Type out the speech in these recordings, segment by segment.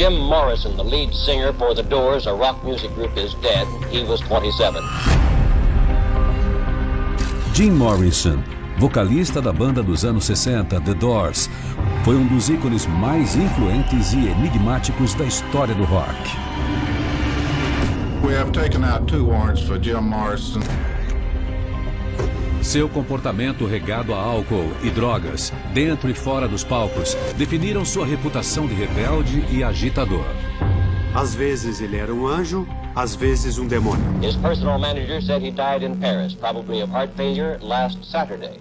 Jim Morrison, the lead singer for The Doors, a rock music group, is dead. He was 27. Jim Morrison, vocalista da banda dos anos 60, The Doors, foi um dos ícones mais influentes e enigmáticos da história do rock. We have taken out 2 warrants for Jim Morrison. Seu comportamento regado a álcool e drogas, dentro e fora dos palcos, definiram sua reputação de rebelde e agitador. Às vezes ele era um anjo, às vezes um demônio. His personal manager said he died in Paris, probably of heart failure, last Saturday.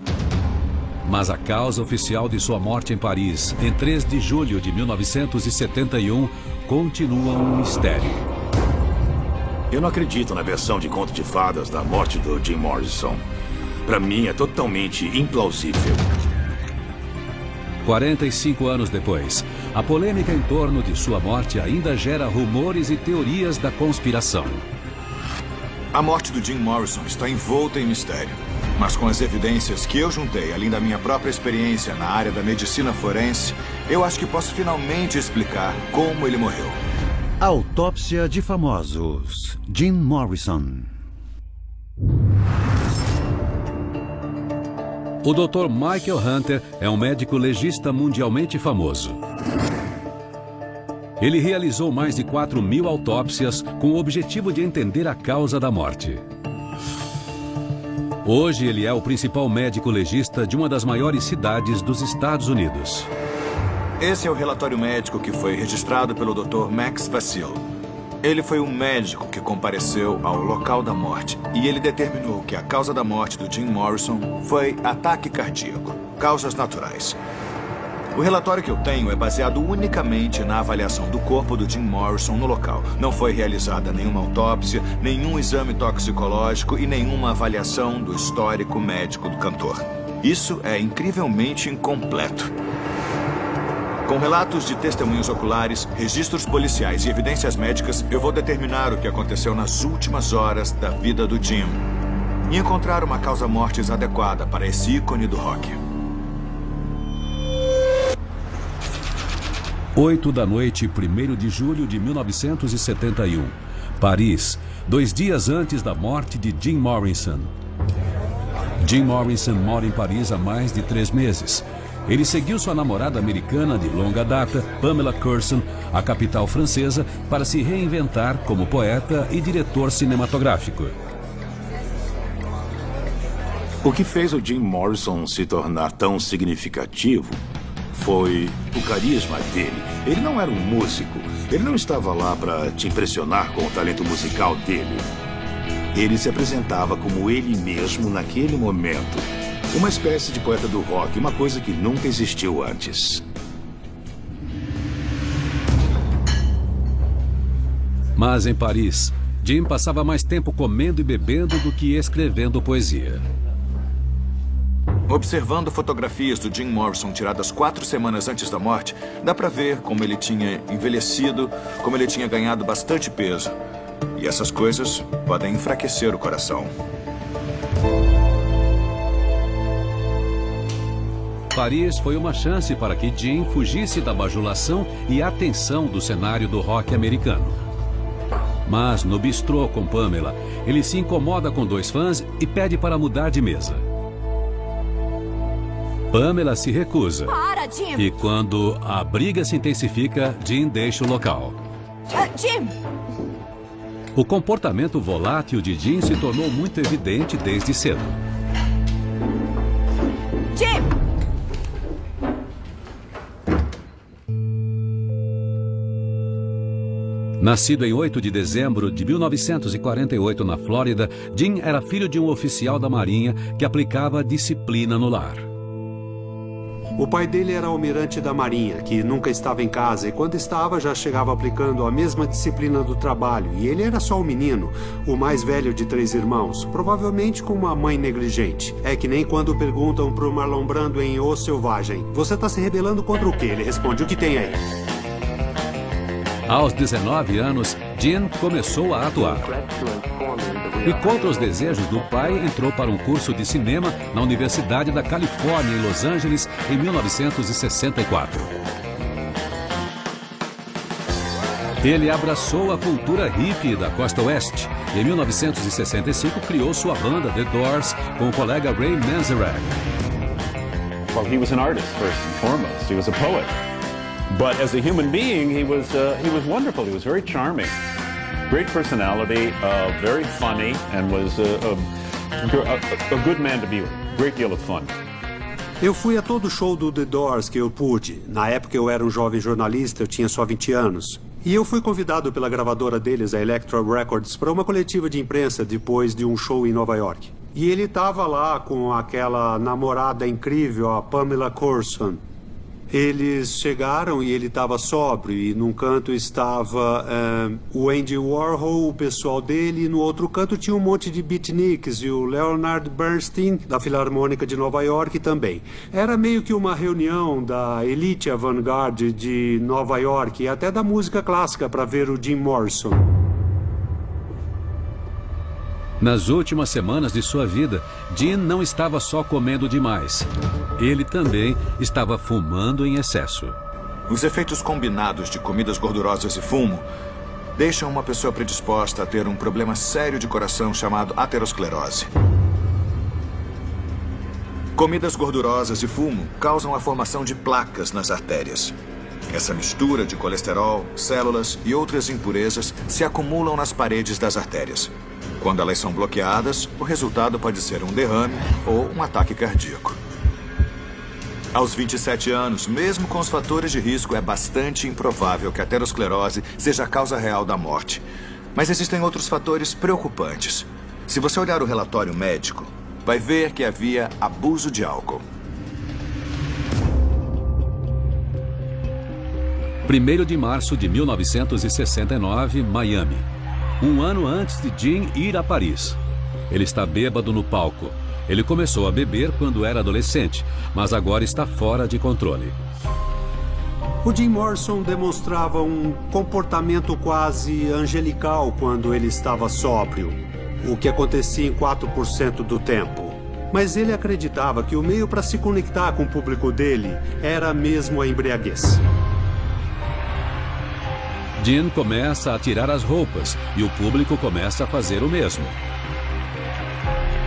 Mas a causa oficial de sua morte em Paris, em 3 de julho de 1971, continua um mistério. Eu não acredito na versão de conto de fadas da morte do Jim Morrison. Para mim é totalmente implausível. 45 anos depois, a polêmica em torno de sua morte ainda gera rumores e teorias da conspiração. A morte do Jim Morrison está envolta em mistério. Mas com as evidências que eu juntei, além da minha própria experiência na área da medicina forense, eu acho que posso finalmente explicar como ele morreu. Autópsia de famosos. Jim Morrison. O Dr. Michael Hunter é um médico legista mundialmente famoso. Ele realizou mais de 4.000 autópsias com o objetivo de entender a causa da morte. Hoje ele é o principal médico legista de uma das maiores cidades dos Estados Unidos. Esse é o relatório médico que foi registrado pelo Dr. Max Vassil. Ele foi um médico que compareceu ao local da morte e ele determinou que a causa da morte do Jim Morrison foi ataque cardíaco, causas naturais. O relatório que eu tenho é baseado unicamente na avaliação do corpo do Jim Morrison no local. Não foi realizada nenhuma autópsia, nenhum exame toxicológico e nenhuma avaliação do histórico médico do cantor. Isso é incrivelmente incompleto. Com relatos de testemunhos oculares, registros policiais e evidências médicas, eu vou determinar o que aconteceu nas últimas horas da vida do Jim e encontrar uma causa-mortes adequada para esse ícone do rock. 8 da noite, 1º de julho de 1971. Paris, 2 dias antes da morte de Jim Morrison. Jim Morrison mora em Paris há mais de 3 meses. Ele seguiu sua namorada americana de longa data, Pamela Curson, à capital francesa, para se reinventar como poeta e diretor cinematográfico. O que fez o Jim Morrison se tornar tão significativo foi o carisma dele. Ele não era um músico. Ele não estava lá para te impressionar com o talento musical dele. Ele se apresentava como ele mesmo naquele momento. Uma espécie de poeta do rock, uma coisa que nunca existiu antes. Mas em Paris, Jim passava mais tempo comendo e bebendo do que escrevendo poesia. Observando fotografias do Jim Morrison tiradas 4 semanas antes da morte, dá pra ver como ele tinha envelhecido, como ele tinha ganhado bastante peso. E essas coisas podem enfraquecer o coração. Paris foi uma chance para que Jim fugisse da bajulação e atenção do cenário do rock americano. Mas no bistrô com Pamela, ele se incomoda com 2 fãs e pede para mudar de mesa. Pamela se recusa. Para, Jim! E quando a briga se intensifica, Jim deixa o local. Jim! O comportamento volátil de Jim se tornou muito evidente desde cedo. Jim! Nascido em 8 de dezembro de 1948 na Flórida, Jim era filho de um oficial da Marinha que aplicava disciplina no lar. O pai dele era almirante da Marinha, que nunca estava em casa e quando estava já chegava aplicando a mesma disciplina do trabalho. E ele era só um menino, o mais velho de 3 irmãos, provavelmente com uma mãe negligente. É que nem quando perguntam pro Marlon Brando em O Selvagem: você tá se rebelando contra o quê? Ele responde: o que tem aí? Aos 19 anos, Jim começou a atuar. E contra os desejos do pai, entrou para um curso de cinema na Universidade da Califórnia, em Los Angeles, em 1964. Ele abraçou a cultura hippie da costa oeste. Em 1965, criou sua banda The Doors com o colega Ray Manzarek. Well, he was an artist first and foremost. He was a poet. But as a human being, he was wonderful. He was very charming. Great personality, very funny, and was a good man to be with. Great deal of fun. Eu fui a todo show do The Doors que eu pude. Na época eu era um jovem jornalista, eu tinha só 20 anos. E eu fui convidado pela gravadora deles, a Elektra Records, para uma coletiva de imprensa depois de um show em Nova York. E ele estava lá com aquela namorada incrível, a Pamela Courson. Eles chegaram e ele estava sóbrio, e num canto estava o Andy Warhol, o pessoal dele, e no outro canto tinha um monte de beatniks e o Leonard Bernstein, da Filarmônica de Nova York, também. Era meio que uma reunião da elite avant-garde de Nova York e até da música clássica para ver o Jim Morrison. Nas últimas semanas de sua vida, Gene não estava só comendo demais. Ele também estava fumando em excesso. Os efeitos combinados de comidas gordurosas e fumo deixam uma pessoa predisposta a ter um problema sério de coração chamado aterosclerose. Comidas gordurosas e fumo causam a formação de placas nas artérias. Essa mistura de colesterol, células e outras impurezas se acumulam nas paredes das artérias. Quando elas são bloqueadas, o resultado pode ser um derrame ou um ataque cardíaco. Aos 27 anos, mesmo com os fatores de risco, é bastante improvável que a aterosclerose seja a causa real da morte. Mas existem outros fatores preocupantes. Se você olhar o relatório médico, vai ver que havia abuso de álcool. 1º de março de 1969, Miami. Um ano antes de Gene ir a Paris. Ele está bêbado no palco. Ele começou a beber quando era adolescente, mas agora está fora de controle. O Jim Morrison demonstrava um comportamento quase angelical quando ele estava sóbrio, o que acontecia em 4% do tempo. Mas ele acreditava que o meio para se conectar com o público dele era mesmo a embriaguez. Gene começa a tirar as roupas e o público começa a fazer o mesmo.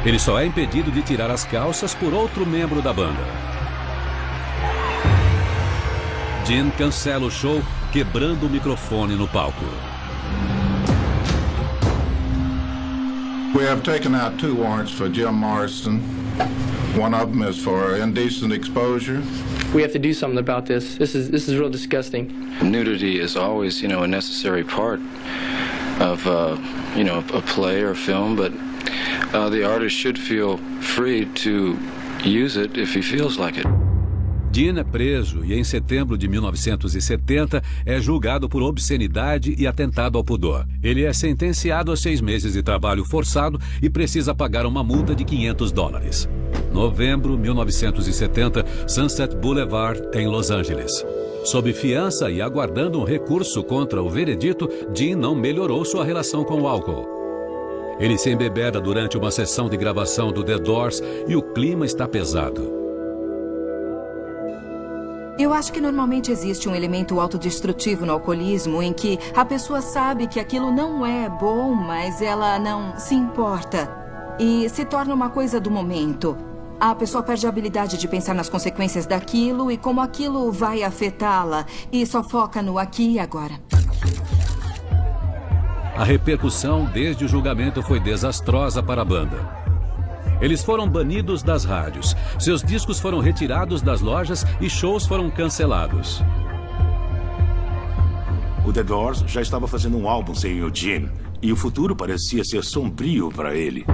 Ele só é impedido de tirar as calças por outro membro da banda. Gene cancela o show, quebrando o microfone no palco. We have taken out 2 warrants for Jim Morrison. One of them is for indecent exposure. We have to do something about this. This is real disgusting. Nudity is always, a necessary part of, a play or film, but the artist should feel free to use it if he feels like it. Gene é preso e em setembro de 1970 é julgado por obscenidade e atentado ao pudor. Ele é sentenciado a 6 meses de trabalho forçado e precisa pagar uma multa de $500. Novembro 1970, Sunset Boulevard, em Los Angeles. Sob fiança e aguardando um recurso contra o veredito, Gene não melhorou sua relação com o álcool. Ele se embebeda durante uma sessão de gravação do The Doors e o clima está pesado. Eu acho que normalmente existe um elemento autodestrutivo no alcoolismo em que a pessoa sabe que aquilo não é bom, mas ela não se importa e se torna uma coisa do momento. A pessoa perde a habilidade de pensar nas consequências daquilo e como aquilo vai afetá-la e só foca no aqui e agora. A repercussão desde o julgamento foi desastrosa para a banda. Eles foram banidos das rádios, seus discos foram retirados das lojas e shows foram cancelados. O The Doors já estava fazendo um álbum sem o Gene, e o futuro parecia ser sombrio para ele.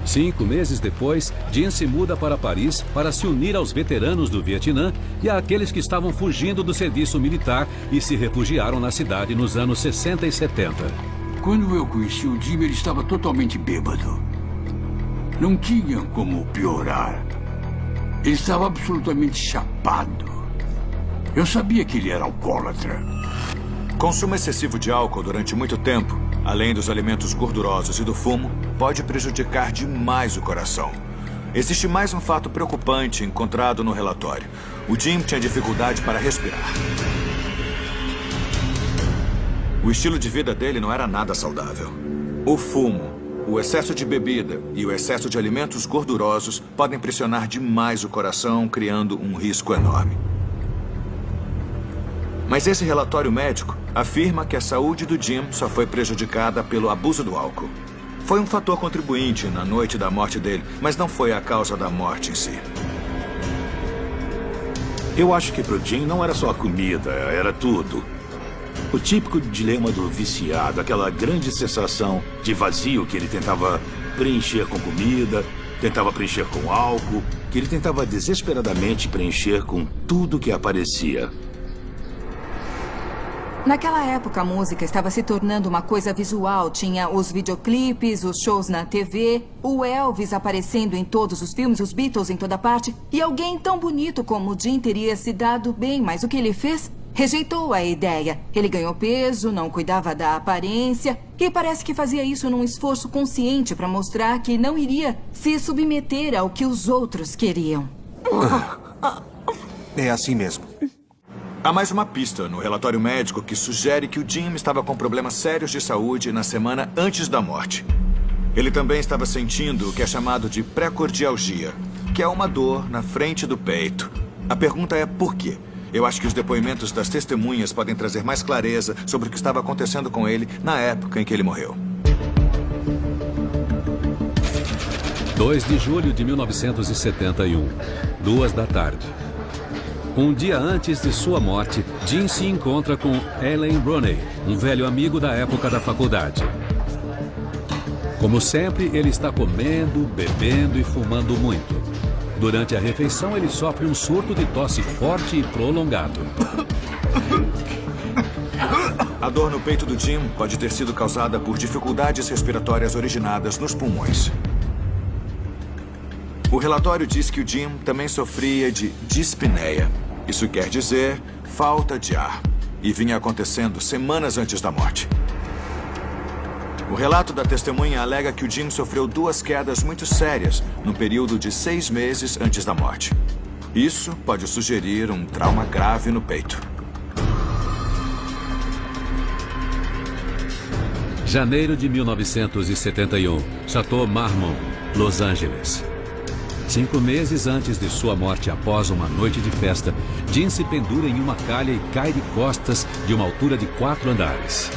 5 meses depois, Gene se muda para Paris para se unir aos veteranos do Vietnã e àqueles que estavam fugindo do serviço militar e se refugiaram na cidade nos anos 60 e 70. Quando eu conheci o Jim, ele estava totalmente bêbado. Não tinha como piorar. Ele estava absolutamente chapado. Eu sabia que ele era alcoólatra. Consumo excessivo de álcool durante muito tempo, além dos alimentos gordurosos e do fumo, pode prejudicar demais o coração. Existe mais um fato preocupante encontrado no relatório. O Jim tinha dificuldade para respirar. O estilo de vida dele não era nada saudável. O fumo, o excesso de bebida e o excesso de alimentos gordurosos podem pressionar demais o coração, criando um risco enorme. Mas esse relatório médico afirma que a saúde do Jim só foi prejudicada pelo abuso do álcool. Foi um fator contribuinte na noite da morte dele, mas não foi a causa da morte em si. Eu acho que pro Jim não era só a comida, era tudo. O típico dilema do viciado, aquela grande sensação de vazio que ele tentava preencher com comida, tentava preencher com álcool, que ele tentava desesperadamente preencher com tudo que aparecia. Naquela época, a música estava se tornando uma coisa visual. Tinha os videoclipes, os shows na TV, o Elvis aparecendo em todos os filmes, os Beatles em toda parte. E alguém tão bonito como o Jim teria se dado bem, mas o que ele fez? Rejeitou a ideia. Ele ganhou peso, não cuidava da aparência e parece que fazia isso num esforço consciente para mostrar que não iria se submeter ao que os outros queriam. É assim mesmo. Há mais uma pista no relatório médico que sugere que o Jim estava com problemas sérios de saúde na semana antes da morte. Ele também estava sentindo o que é chamado de precordialgia, que é uma dor na frente do peito. A pergunta é por quê? Eu acho que os depoimentos das testemunhas podem trazer mais clareza sobre o que estava acontecendo com ele na época em que ele morreu. 2 de julho de 1971, 2 da tarde. Um dia antes de sua morte, Jim se encontra com Ellen Rooney, um velho amigo da época da faculdade. Como sempre, ele está comendo, bebendo e fumando muito. Durante a refeição, ele sofre um surto de tosse forte e prolongado. A dor no peito do Jim pode ter sido causada por dificuldades respiratórias originadas nos pulmões. O relatório diz que o Jim também sofria de dispneia. Isso quer dizer falta de ar. E vinha acontecendo semanas antes da morte. O relato da testemunha alega que o Jim sofreu 2 quedas muito sérias no período de 6 meses antes da morte. Isso pode sugerir um trauma grave no peito. Janeiro de 1971, Chateau Marmont, Los Angeles. 5 meses antes de sua morte após uma noite de festa, Jim se pendura em uma calha e cai de costas de uma altura de 4 andares.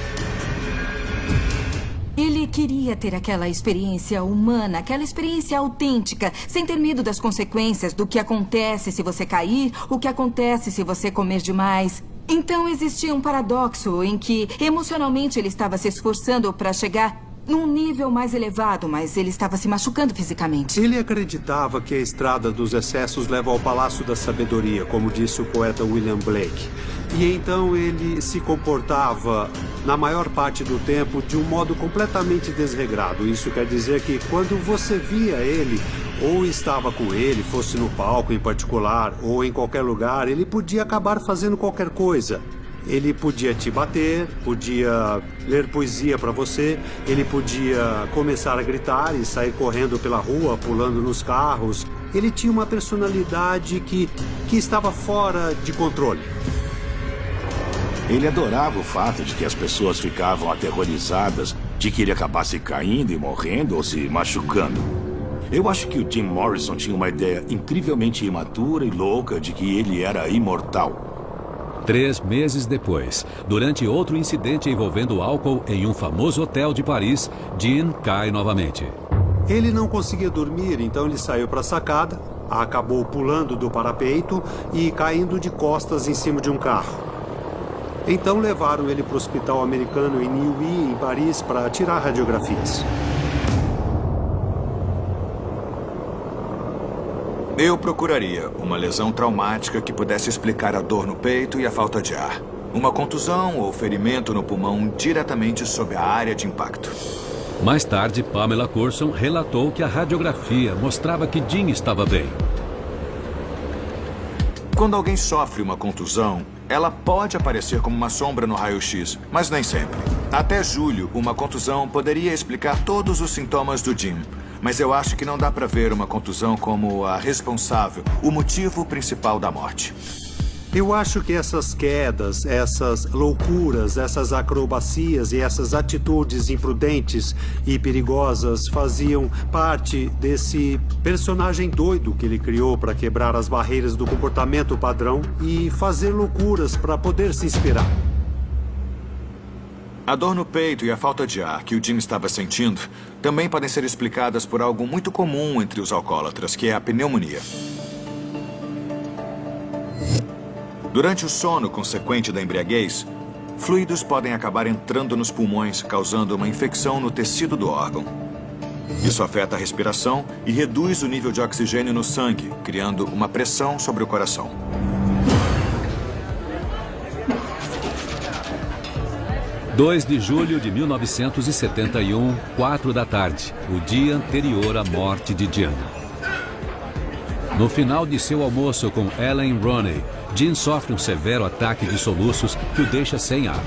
Ele queria ter aquela experiência humana, aquela experiência autêntica, sem ter medo das consequências do que acontece se você cair, o que acontece se você comer demais. Então existia um paradoxo em que, emocionalmente, ele estava se esforçando para chegar num nível mais elevado, mas ele estava se machucando fisicamente. Ele acreditava que a estrada dos excessos leva ao Palácio da Sabedoria, como disse o poeta William Blake. E então ele se comportava, na maior parte do tempo, de um modo completamente desregrado. Isso quer dizer que quando você via ele, ou estava com ele, fosse no palco em particular, ou em qualquer lugar, ele podia acabar fazendo qualquer coisa. Ele podia te bater, podia ler poesia para você, ele podia começar a gritar e sair correndo pela rua, pulando nos carros. Ele tinha uma personalidade que estava fora de controle. Ele adorava o fato de que as pessoas ficavam aterrorizadas de que ele acabasse caindo e morrendo ou se machucando. Eu acho que o Jim Morrison tinha uma ideia incrivelmente imatura e louca de que ele era imortal. 3 meses depois, durante outro incidente envolvendo álcool em um famoso hotel de Paris, Jim cai novamente. Ele não conseguia dormir, então ele saiu para a sacada, acabou pulando do parapeito e caindo de costas em cima de um carro. Então levaram ele para o hospital americano em Neuilly, em Paris, para tirar radiografias. Eu procuraria uma lesão traumática que pudesse explicar a dor no peito e a falta de ar. Uma contusão ou ferimento no pulmão diretamente sob a área de impacto. Mais tarde, Pamela Courson relatou que a radiografia mostrava que Jim estava bem. Quando alguém sofre uma contusão, ela pode aparecer como uma sombra no raio-x, mas nem sempre. Até julho, uma contusão poderia explicar todos os sintomas do Jim. Mas eu acho que não dá para ver uma contusão como a responsável, o motivo principal da morte. Eu acho que essas quedas, essas loucuras, essas acrobacias e essas atitudes imprudentes e perigosas faziam parte desse personagem doido que ele criou para quebrar as barreiras do comportamento padrão e fazer loucuras para poder se inspirar. A dor no peito e a falta de ar que o Jim estava sentindo também podem ser explicadas por algo muito comum entre os alcoólatras, que é a pneumonia. Durante o sono consequente da embriaguez, fluidos podem acabar entrando nos pulmões, causando uma infecção no tecido do órgão. Isso afeta a respiração e reduz o nível de oxigênio no sangue, criando uma pressão sobre o coração. – 2 de julho de 1971, 4 da tarde, o dia anterior à morte de Jim. No final de seu almoço com Ellen Roney, Jim sofre um severo ataque de soluços que o deixa sem ar.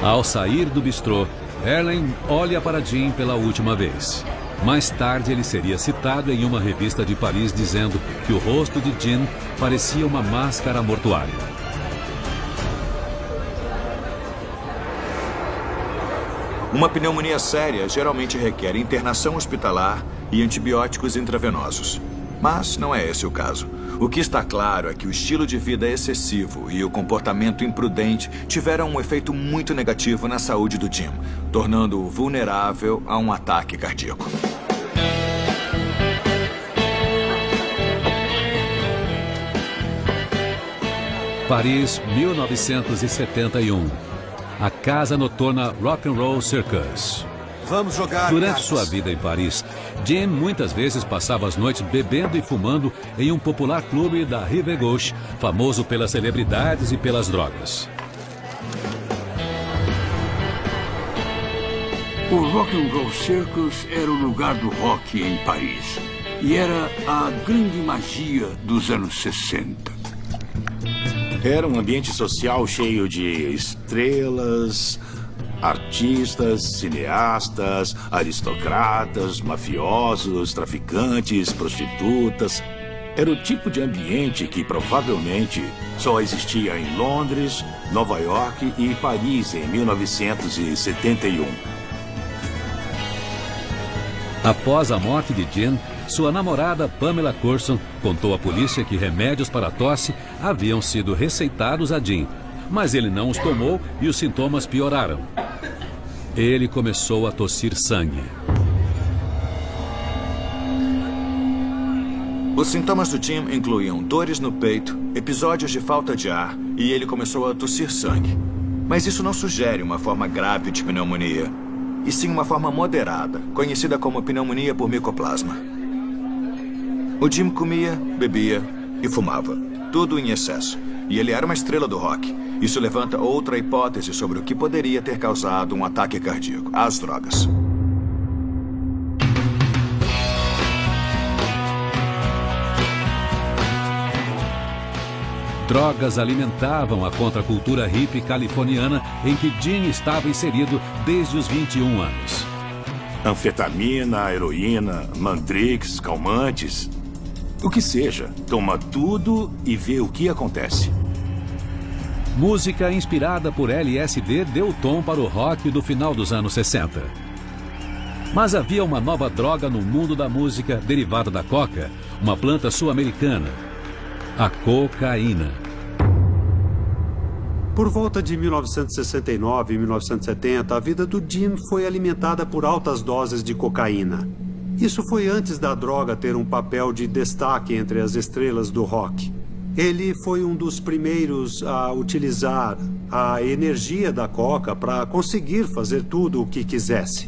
Ao sair do bistrô, Ellen olha para Jim pela última vez. Mais tarde, ele seria citado em uma revista de Paris dizendo que o rosto de Jim parecia uma máscara mortuária. Uma pneumonia séria geralmente requer internação hospitalar e antibióticos intravenosos. Mas não é esse o caso. O que está claro é que o estilo de vida excessivo e o comportamento imprudente tiveram um efeito muito negativo na saúde do Jim, tornando-o vulnerável a um ataque cardíaco. Paris, 1971. A casa noturna Rock and Roll Circus. Vamos jogar. Durante sua vida em Paris, Jim muitas vezes passava as noites bebendo e fumando em um popular clube da Rive Gauche, famoso pelas celebridades e pelas drogas. O Rock and Roll Circus era o lugar do rock em Paris. E era a grande magia dos anos 60. Era um ambiente social cheio de estrelas, artistas, cineastas, aristocratas, mafiosos, traficantes, prostitutas. Era o tipo de ambiente que provavelmente só existia em Londres, Nova York e Paris em 1971. Após a morte de Jim, sua namorada Pamela Curson contou à polícia que remédios para a tosse haviam sido receitados a Jim, mas ele não os tomou e os sintomas pioraram. Ele começou a tossir sangue. Os sintomas do Jim incluíam dores no peito, episódios de falta de ar e ele começou a tossir sangue. Mas isso não sugere uma forma grave de pneumonia, e sim uma forma moderada, conhecida como pneumonia por micoplasma. O Jim comia, bebia e fumava, tudo em excesso. E ele era uma estrela do rock. Isso levanta outra hipótese sobre o que poderia ter causado um ataque cardíaco: as drogas. Drogas alimentavam a contracultura hippie californiana em que Jim estava inserido desde os 21 anos. Anfetamina, heroína, mandrix, calmantes. O que seja, toma tudo e vê o que acontece. Música inspirada por LSD deu tom para o rock do final dos anos 60. Mas havia uma nova droga no mundo da música derivada da coca, uma planta sul-americana: a cocaína. Por volta de 1969 e 1970, a vida do Jim foi alimentada por altas doses de cocaína. Isso foi antes da droga ter um papel de destaque entre as estrelas do rock. Ele foi um dos primeiros a utilizar a energia da coca para conseguir fazer tudo o que quisesse.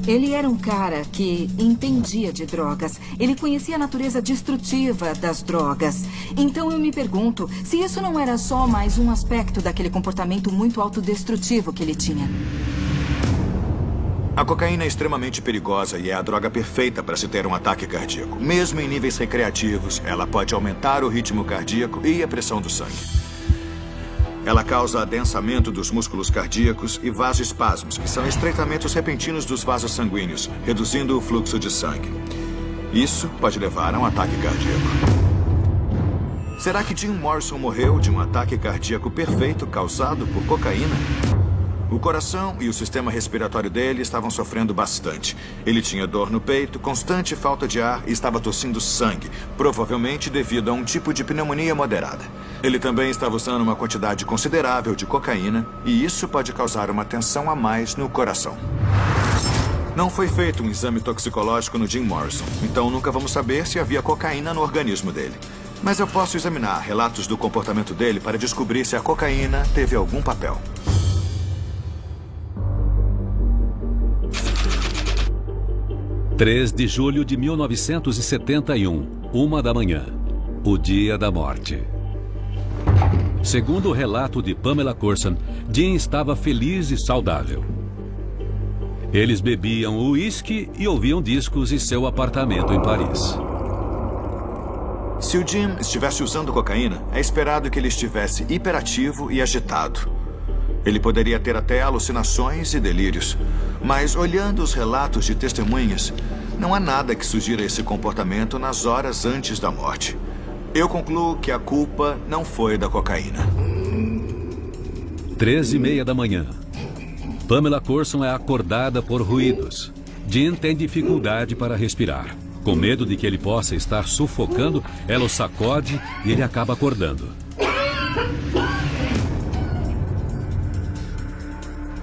Ele era um cara que entendia de drogas. Ele conhecia a natureza destrutiva das drogas. Então eu me pergunto se isso não era só mais um aspecto daquele comportamento muito autodestrutivo que ele tinha. A cocaína é extremamente perigosa e é a droga perfeita para se ter um ataque cardíaco. Mesmo em níveis recreativos, ela pode aumentar o ritmo cardíaco e a pressão do sangue. Ela causa adensamento dos músculos cardíacos e vasoespasmos, que são estreitamentos repentinos dos vasos sanguíneos, reduzindo o fluxo de sangue. Isso pode levar a um ataque cardíaco. Será que Jim Morrison morreu de um ataque cardíaco perfeito causado por cocaína? O coração e o sistema respiratório dele estavam sofrendo bastante. Ele tinha dor no peito, constante falta de ar e estava tossindo sangue, provavelmente devido a um tipo de pneumonia moderada. Ele também estava usando uma quantidade considerável de cocaína e isso pode causar uma tensão a mais no coração. Não foi feito um exame toxicológico no Jim Morrison, então nunca vamos saber se havia cocaína no organismo dele. Mas eu posso examinar relatos do comportamento dele para descobrir se a cocaína teve algum papel. 3 de julho de 1971, 1 da manhã, o dia da morte. Segundo o relato de Pamela Courson, Jim estava feliz e saudável. Eles bebiam uísque e ouviam discos em seu apartamento em Paris. Se o Jim estivesse usando cocaína, é esperado que ele estivesse hiperativo e agitado. Ele poderia ter até alucinações e delírios. Mas, olhando os relatos de testemunhas, não há nada que sugira esse comportamento nas horas antes da morte. Eu concluo que a culpa não foi da cocaína. 3h30 da manhã. Pamela Courson é acordada por ruídos. Jim tem dificuldade para respirar. Com medo de que ele possa estar sufocando, ela o sacode e ele acaba acordando.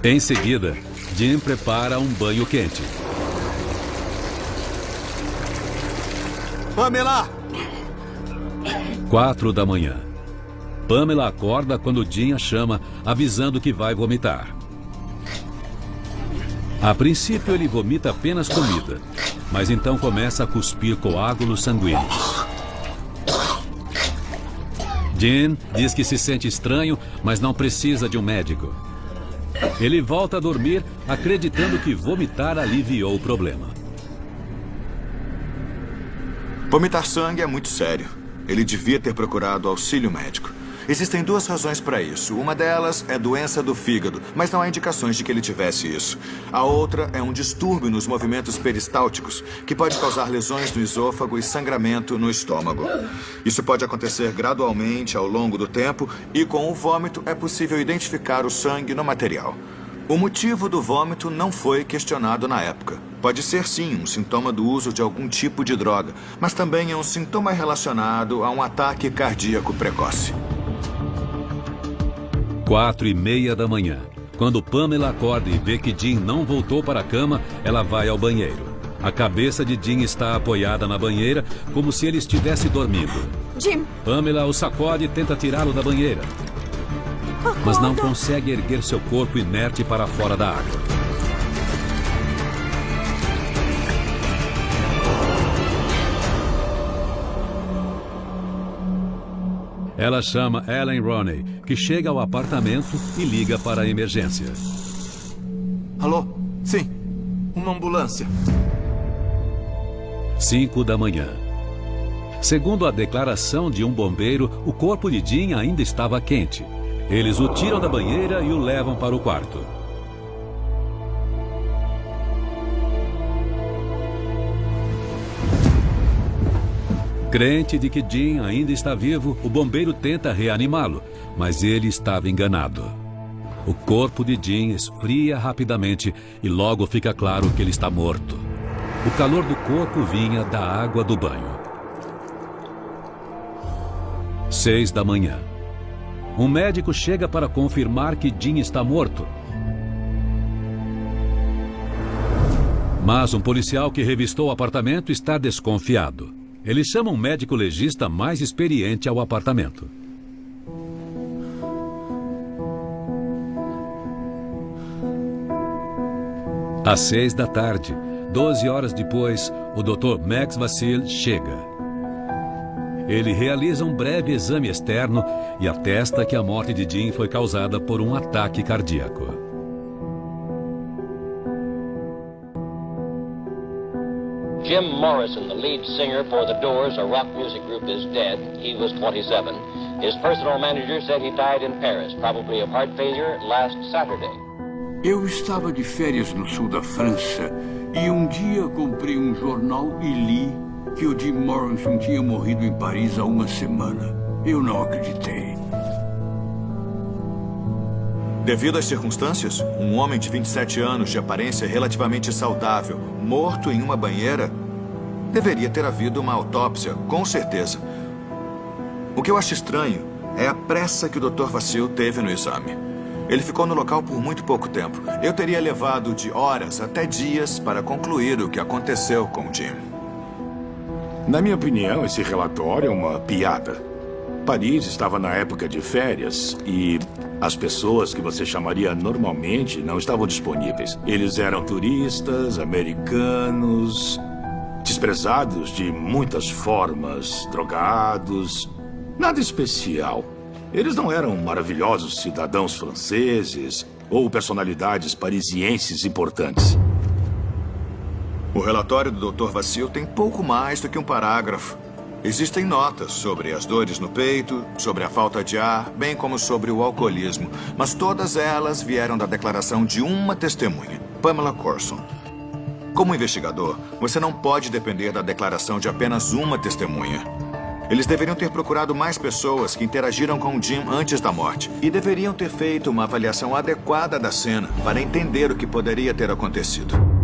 Em seguida, Jim prepara um banho quente. Pamela! 4 da manhã. Pamela acorda quando Jim a chama, avisando que vai vomitar. A princípio, ele vomita apenas comida, mas então começa a cuspir coágulos sanguíneos. Jim diz que se sente estranho, mas não precisa de um médico. Ele volta a dormir, acreditando que vomitar aliviou o problema. Vomitar sangue é muito sério. Ele devia ter procurado auxílio médico. Existem 2 razões para isso. Uma delas é doença do fígado, mas não há indicações de que ele tivesse isso. A outra é um distúrbio nos movimentos peristálticos, que pode causar lesões no esôfago e sangramento no estômago. Isso pode acontecer gradualmente ao longo do tempo e com o vômito é possível identificar o sangue no material. O motivo do vômito não foi questionado na época. Pode ser sim um sintoma do uso de algum tipo de droga, mas também é um sintoma relacionado a um ataque cardíaco precoce. 4h30 da manhã. Quando Pamela acorda e vê que Jim não voltou para a cama, ela vai ao banheiro. A cabeça de Jim está apoiada na banheira, como se ele estivesse dormindo. Jim! Pamela o sacode e tenta tirá-lo da banheira, mas não consegue erguer seu corpo inerte para fora da água. Ela chama Ellen Roney, que chega ao apartamento e liga para a emergência. Alô? Sim, uma ambulância. 5 da manhã. Segundo a declaração de um bombeiro, o corpo de Jim ainda estava quente. Eles o tiram da banheira e o levam para o quarto. Crente de que Jim ainda está vivo, o bombeiro tenta reanimá-lo, mas ele estava enganado. O corpo de Jim esfria rapidamente e logo fica claro que ele está morto. O calor do corpo vinha da água do banho. 6 da manhã. Um médico chega para confirmar que Jim está morto. Mas um policial que revistou o apartamento está desconfiado. Ele chama um médico legista mais experiente ao apartamento. Às 6 da tarde, 12 horas depois, o Dr. Max Vassil chega. Ele realiza um breve exame externo e atesta que a morte de Jim foi causada por um ataque cardíaco. Jim Morrison, the lead singer for The Doors, a rock music group, is dead. He was 27. His personal manager said he died in Paris, probably of heart failure, last Saturday. Eu estava de férias no sul da França e um dia comprei um jornal e li que o Jim Morrison tinha morrido em Paris há uma semana. Eu não acreditei. Devido às circunstâncias, um homem de 27 anos, de aparência relativamente saudável, morto em uma banheira, deveria ter havido uma autópsia, com certeza. O que eu acho estranho é a pressa que o Dr. Vassil teve no exame. Ele ficou no local por muito pouco tempo. Eu teria levado de horas até dias para concluir o que aconteceu com o Jim. Na minha opinião, esse relatório é uma piada. Paris estava na época de férias e as pessoas que você chamaria normalmente não estavam disponíveis. Eles eram turistas, americanos, desprezados de muitas formas, drogados, nada especial. Eles não eram maravilhosos cidadãos franceses ou personalidades parisienses importantes. O relatório do Dr. Vassil tem pouco mais do que um parágrafo. Existem notas sobre as dores no peito, sobre a falta de ar, bem como sobre o alcoolismo. Mas todas elas vieram da declaração de uma testemunha, Pamela Corson. Como investigador, você não pode depender da declaração de apenas uma testemunha. Eles deveriam ter procurado mais pessoas que interagiram com o Jim antes da morte. E deveriam ter feito uma avaliação adequada da cena para entender o que poderia ter acontecido.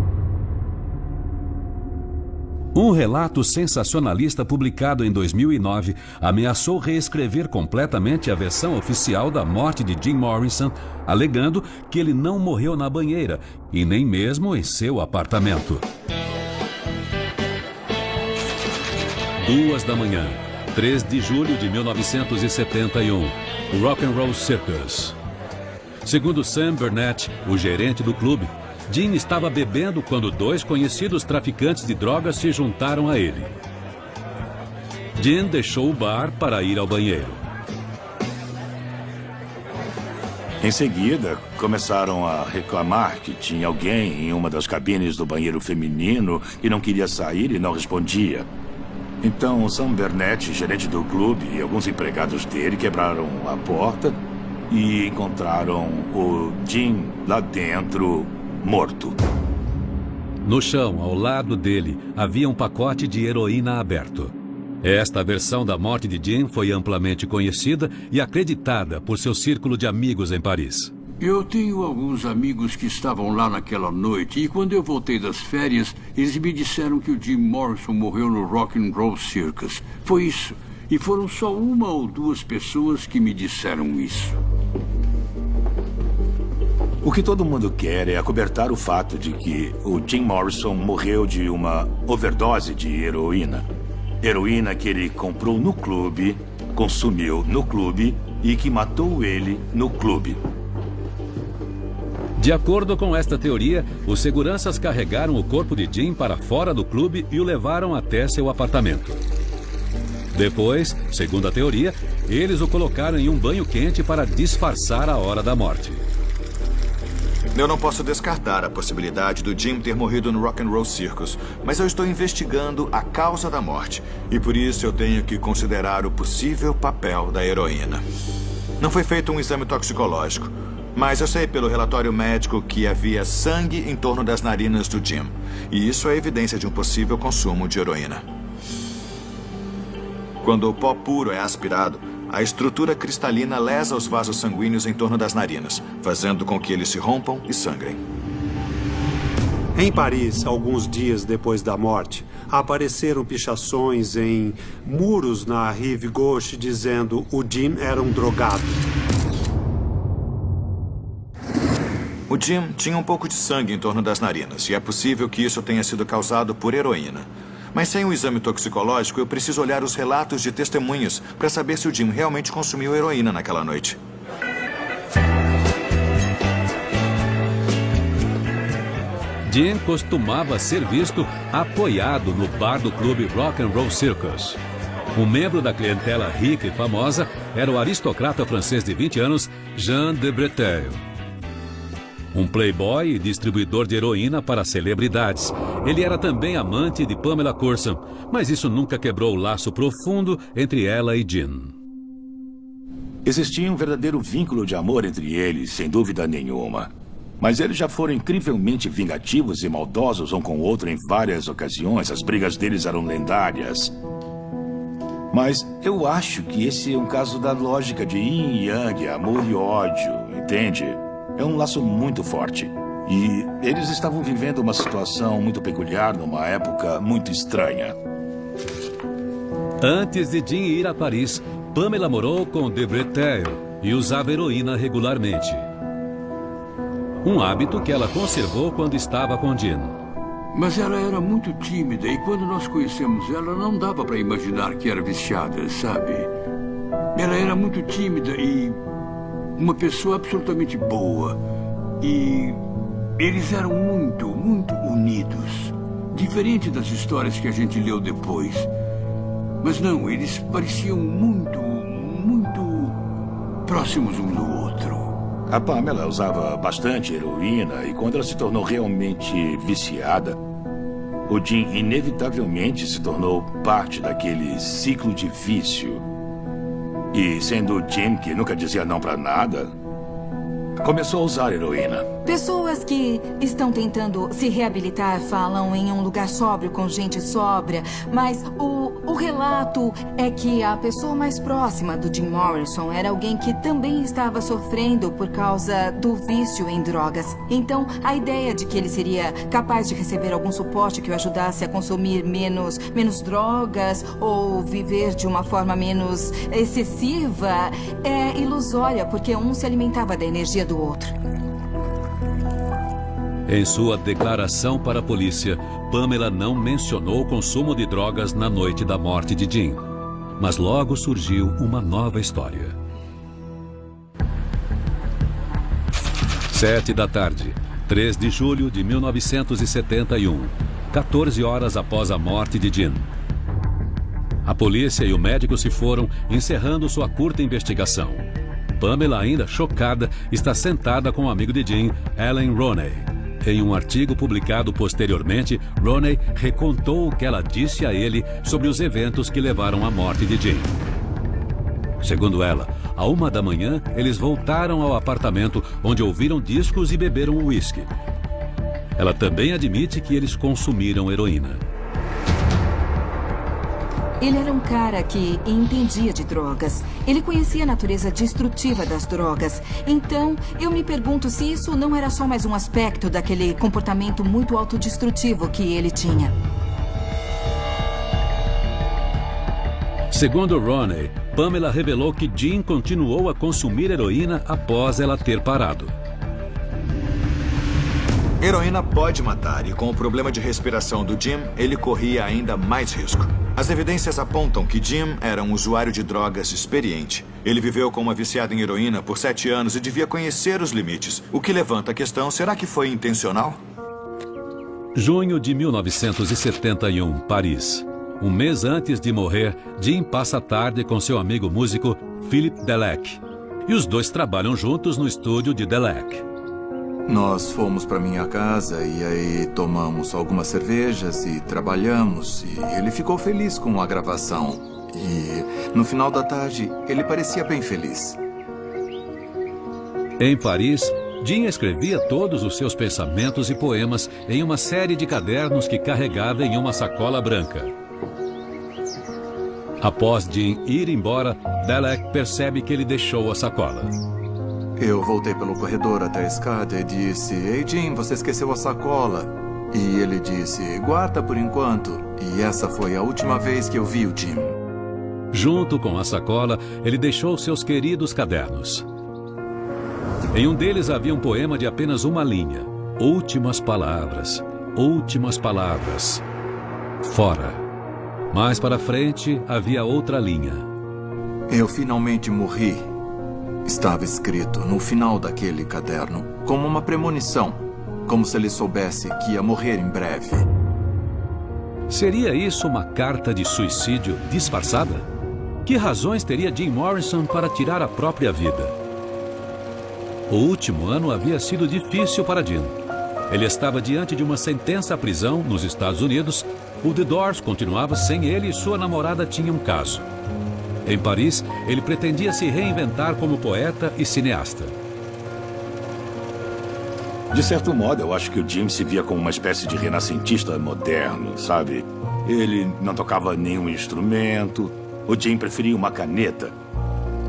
Um relato sensacionalista publicado em 2009 ameaçou reescrever completamente a versão oficial da morte de Jim Morrison, alegando que ele não morreu na banheira e nem mesmo em seu apartamento. 2 da manhã, 3 de julho de 1971, Rock and Roll Circus. Segundo Sam Burnett, o gerente do clube, Jim estava bebendo quando 2 conhecidos traficantes de drogas se juntaram a ele. Jim deixou o bar para ir ao banheiro. Em seguida, começaram a reclamar que tinha alguém em uma das cabines do banheiro feminino que não queria sair e não respondia. Então, Sam Burnett, gerente do clube, e alguns empregados dele quebraram a porta e encontraram o Jim lá dentro, morto. No chão, ao lado dele, havia um pacote de heroína aberto. Esta versão da morte de Jim foi amplamente conhecida e acreditada por seu círculo de amigos em Paris. Eu tenho alguns amigos que estavam lá naquela noite e quando eu voltei das férias, eles me disseram que o Jim Morrison morreu no Rock and Roll Circus. Foi isso. E foram só 1 ou 2 pessoas que me disseram isso. O que todo mundo quer é acobertar o fato de que o Jim Morrison morreu de uma overdose de heroína. Heroína que ele comprou no clube, consumiu no clube e que matou ele no clube. De acordo com esta teoria, os seguranças carregaram o corpo de Jim para fora do clube e o levaram até seu apartamento. Depois, segundo a teoria, eles o colocaram em um banho quente para disfarçar a hora da morte. Eu não posso descartar a possibilidade do Jim ter morrido no Rock and Roll Circus, mas eu estou investigando a causa da morte e por isso eu tenho que considerar o possível papel da heroína. Não foi feito um exame toxicológico, mas eu sei pelo relatório médico que havia sangue em torno das narinas do Jim, e isso é evidência de um possível consumo de heroína. Quando o pó puro é aspirado, a estrutura cristalina lesa os vasos sanguíneos em torno das narinas, fazendo com que eles se rompam e sangrem. Em Paris, alguns dias depois da morte, apareceram pichações em muros na Rive Gauche dizendo o Jim era um drogado. O Jim tinha um pouco de sangue em torno das narinas, e é possível que isso tenha sido causado por heroína. Mas sem um exame toxicológico, eu preciso olhar os relatos de testemunhas para saber se o Jim realmente consumiu heroína naquela noite. Jim costumava ser visto apoiado no bar do clube Rock and Roll Circus. Um membro da clientela rica e famosa era o aristocrata francês de 20 anos, Jean de Breteuil. Um playboy e distribuidor de heroína para celebridades. Ele era também amante de Pamela Corson, mas isso nunca quebrou o laço profundo entre ela e Jim. Existia um verdadeiro vínculo de amor entre eles, sem dúvida nenhuma. Mas eles já foram incrivelmente vingativos e maldosos um com o outro em várias ocasiões. As brigas deles eram lendárias. Mas eu acho que esse é um caso da lógica de yin e yang, amor e ódio, entende? É um laço muito forte. E eles estavam vivendo uma situação muito peculiar numa época muito estranha. Antes de Jim ir a Paris, Pamela morou com De Bretel e usava heroína regularmente. Um hábito que ela conservou quando estava com Jim. Mas ela era muito tímida e quando nós conhecemos ela, não dava para imaginar que era viciada, sabe? Ela era muito tímida e uma pessoa absolutamente boa. E eles eram muito, muito unidos. Diferente das histórias que a gente leu depois. Mas não, eles pareciam muito, muito próximos um do outro. A Pamela usava bastante heroína e quando ela se tornou realmente viciada, o Jim inevitavelmente se tornou parte daquele ciclo de vício. E sendo o Jim que nunca dizia não pra nada, começou a usar heroína. Pessoas que estão tentando se reabilitar falam em um lugar sóbrio com gente sóbria, mas o relato é que a pessoa mais próxima do Jim Morrison era alguém que também estava sofrendo por causa do vício em drogas. Então, a ideia de que ele seria capaz de receber algum suporte que o ajudasse a consumir menos drogas ou viver de uma forma menos excessiva é ilusória, porque um se alimentava da energia do outro. Em sua declaração para a polícia, Pamela não mencionou o consumo de drogas na noite da morte de Jim. Mas logo surgiu uma nova história. 7h, 3 de julho de 1971, 14 horas após a morte de Jim. A polícia e o médico se foram, encerrando sua curta investigação. Pamela, ainda chocada, está sentada com o amigo de Jim, Alan Roney. Em um artigo publicado posteriormente, Roney recontou o que ela disse a ele sobre os eventos que levaram à morte de Jim. Segundo ela, à 1h, eles voltaram ao apartamento onde ouviram discos e beberam uísque. Ela também admite que eles consumiram heroína. Ele era um cara que entendia de drogas. Ele conhecia a natureza destrutiva das drogas. Então, eu me pergunto se isso não era só mais um aspecto daquele comportamento muito autodestrutivo que ele tinha. Segundo Roney, Pamela revelou que Jim continuou a consumir heroína após ela ter parado. Heroína pode matar e com o problema de respiração do Jim, ele corria ainda mais risco. As evidências apontam que Jim era um usuário de drogas experiente. Ele viveu com uma viciada em heroína por 7 anos e devia conhecer os limites. O que levanta a questão, será que foi intencional? Junho de 1971, Paris. Um mês antes de morrer, Jim passa a tarde com seu amigo músico Philip Delec. E os dois trabalham juntos no estúdio de Delec. Nós fomos para minha casa e aí tomamos algumas cervejas e trabalhamos. E ele ficou feliz com a gravação. E no final da tarde, ele parecia bem feliz. Em Paris, Jim escrevia todos os seus pensamentos e poemas em uma série de cadernos que carregava em uma sacola branca. Após Jim ir embora, Delec percebe que ele deixou a sacola. Eu voltei pelo corredor até a escada e disse: "Ei, Jim, você esqueceu a sacola." E ele disse: "Guarda por enquanto." E essa foi a última vez que eu vi o Jim. Junto com a sacola, ele deixou seus queridos cadernos. Em um deles havia um poema de apenas uma linha. Últimas palavras. Últimas palavras. Fora. Mais para frente, havia outra linha. Eu finalmente morri. Estava escrito no final daquele caderno, como uma premonição, como se ele soubesse que ia morrer em breve. Seria isso uma carta de suicídio disfarçada? Que razões teria Jim Morrison para tirar a própria vida? O último ano havia sido difícil para Jim. Ele estava diante de uma sentença à prisão nos Estados Unidos. O The Doors continuava sem ele e sua namorada tinha um caso. Em Paris, ele pretendia se reinventar como poeta e cineasta. De certo modo, eu acho que o Jim se via como uma espécie de renascentista moderno, sabe? Ele não tocava nenhum instrumento, O Jim preferia uma caneta.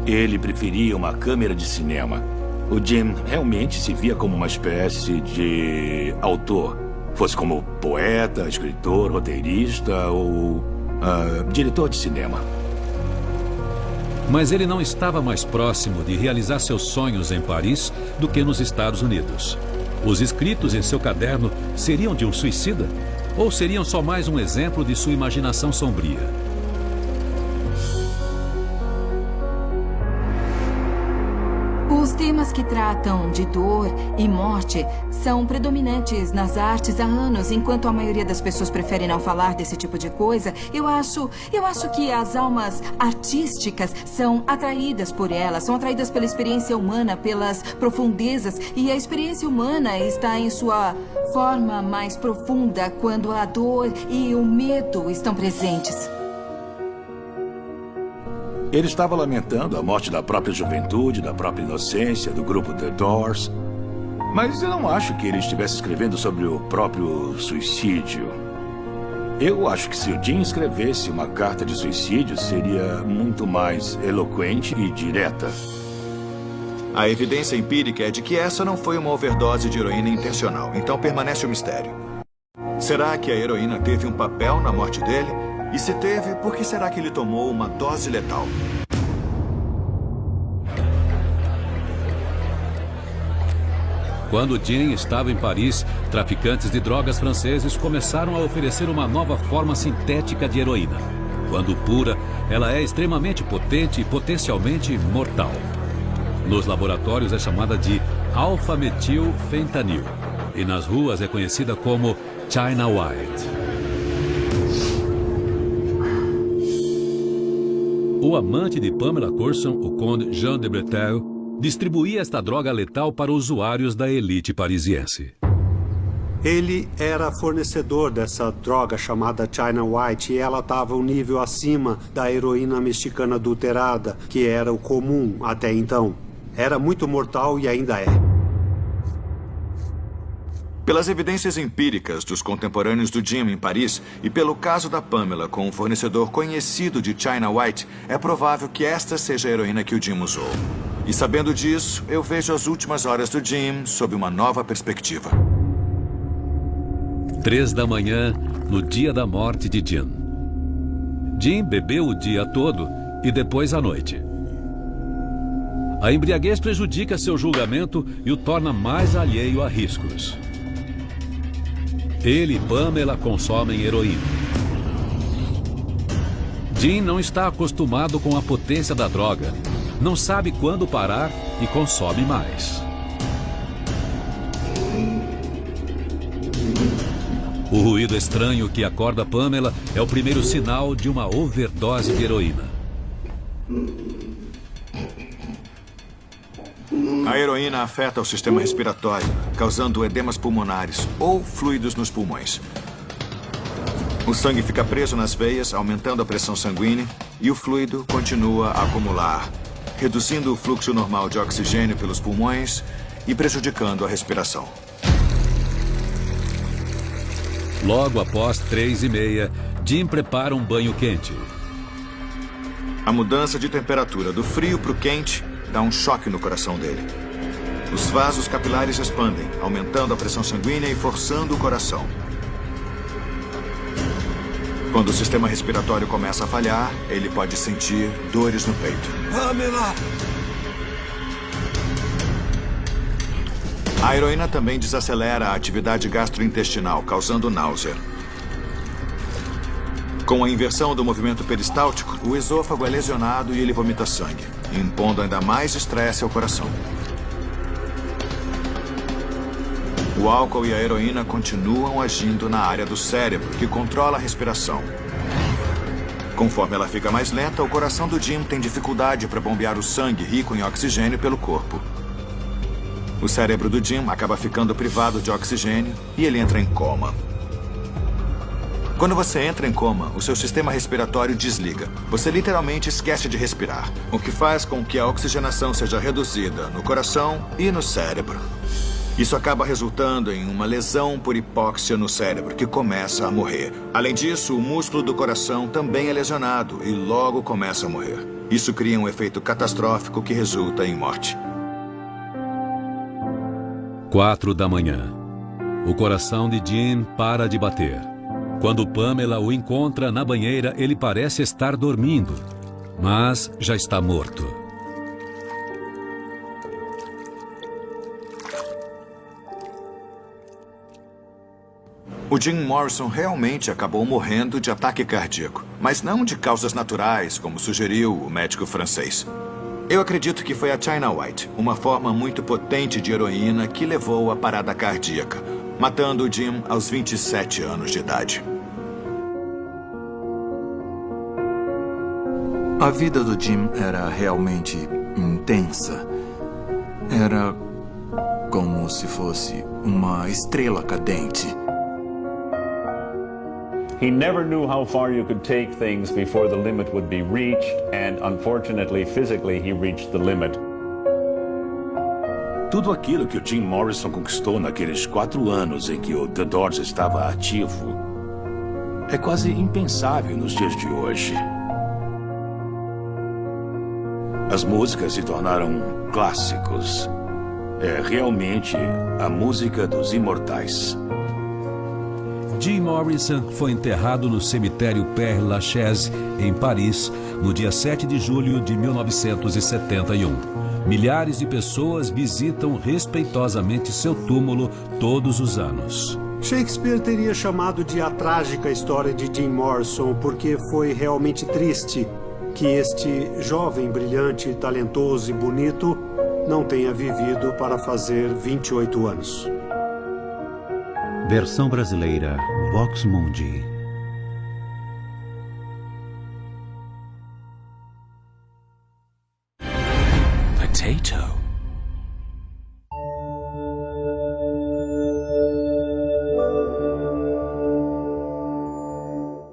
Ele preferia uma câmera de cinema. O Jim realmente se via como uma espécie de autor. Fosse como poeta, escritor, roteirista ou diretor de cinema. Mas ele não estava mais próximo de realizar seus sonhos em Paris do que nos Estados Unidos. Os escritos em seu caderno seriam de um suicida? Ou seriam só mais um exemplo de sua imaginação sombria? Os temas que tratam de dor e morte são predominantes nas artes há anos, enquanto a maioria das pessoas prefere não falar desse tipo de coisa. Eu acho que as almas artísticas são atraídas por elas, são atraídas pela experiência humana, pelas profundezas, e a experiência humana está em sua forma mais profunda quando a dor e o medo estão presentes. Ele estava lamentando a morte da própria juventude, da própria inocência, do grupo The Doors. Mas eu não acho que ele estivesse escrevendo sobre o próprio suicídio. Eu acho que se o Jim escrevesse uma carta de suicídio, seria muito mais eloquente e direta. A evidência empírica é de que essa não foi uma overdose de heroína intencional, então permanece o mistério. Será que a heroína teve um papel na morte dele? E se teve, por que será que ele tomou uma dose letal? Quando Jim estava em Paris, traficantes de drogas franceses começaram a oferecer uma nova forma sintética de heroína. Quando pura, ela é extremamente potente e potencialmente mortal. Nos laboratórios é chamada de alfa-metilfentanil e nas ruas é conhecida como China White. O amante de Pamela Courson, o conde Jean de Breteuil, distribuía esta droga letal para usuários da elite parisiense. Ele era fornecedor dessa droga chamada China White e ela estava um nível acima da heroína mexicana adulterada, que era o comum até então. Era muito mortal e ainda é. Pelas evidências empíricas dos contemporâneos do Jim em Paris e pelo caso da Pamela com um fornecedor conhecido de China White, é provável que esta seja a heroína que o Jim usou. E sabendo disso, eu vejo as últimas horas do Jim sob uma nova perspectiva. 3 da manhã, no dia da morte de Jim. Jim bebeu o dia todo e depois à noite. A embriaguez prejudica seu julgamento e o torna mais alheio a riscos. Ele e Pamela consomem heroína. Jim não está acostumado com a potência da droga. Não sabe quando parar e consome mais. O ruído estranho que acorda Pamela é o primeiro sinal de uma overdose de heroína. A heroína afeta o sistema respiratório, causando edemas pulmonares ou fluidos nos pulmões. O sangue fica preso nas veias, aumentando a pressão sanguínea, e o fluido continua a acumular, reduzindo o fluxo normal de oxigênio pelos pulmões e prejudicando a respiração. Logo após 3h30, Jim prepara um banho quente. A mudança de temperatura do frio para o quente dá um choque no coração dele. Os vasos capilares expandem, aumentando a pressão sanguínea e forçando o coração. Quando o sistema respiratório começa a falhar, ele pode sentir dores no peito. Pamela! A heroína também desacelera a atividade gastrointestinal, causando náusea. Com a inversão do movimento peristáltico, o esôfago é lesionado e ele vomita sangue, impondo ainda mais estresse ao coração. O álcool e a heroína continuam agindo na área do cérebro, que controla a respiração. Conforme ela fica mais lenta, o coração do Jim tem dificuldade para bombear o sangue rico em oxigênio pelo corpo. O cérebro do Jim acaba ficando privado de oxigênio e ele entra em coma. Quando você entra em coma, o seu sistema respiratório desliga. Você literalmente esquece de respirar, o que faz com que a oxigenação seja reduzida no coração e no cérebro. Isso acaba resultando em uma lesão por hipóxia no cérebro, que começa a morrer. Além disso, o músculo do coração também é lesionado e logo começa a morrer. Isso cria um efeito catastrófico que resulta em morte. 4 da manhã. O coração de Jim para de bater. Quando Pamela o encontra na banheira, ele parece estar dormindo, mas já está morto. O Jim Morrison realmente acabou morrendo de ataque cardíaco, mas não de causas naturais, como sugeriu o médico francês. Eu acredito que foi a China White, uma forma muito potente de heroína que levou à parada cardíaca, matando o Jim aos 27 anos de idade. A vida do Jim era realmente intensa. Era como se fosse uma estrela cadente. He never knew how far you could take things before the limit would be reached, and unfortunately, physically, he reached the limit. Tudo aquilo que o Jim Morrison conquistou naqueles 4 anos em que o The Doors estava ativo é quase impensável nos dias de hoje. As músicas se tornaram clássicos. É realmente a música dos imortais. Jim Morrison foi enterrado no cemitério Père Lachaise, em Paris, no dia 7 de julho de 1971. Milhares de pessoas visitam respeitosamente seu túmulo todos os anos. Shakespeare teria chamado de a trágica história de Jim Morrison porque foi realmente triste que este jovem, brilhante, talentoso e bonito não tenha vivido para fazer 28 anos. Versão brasileira, Vox Mundi. Potato.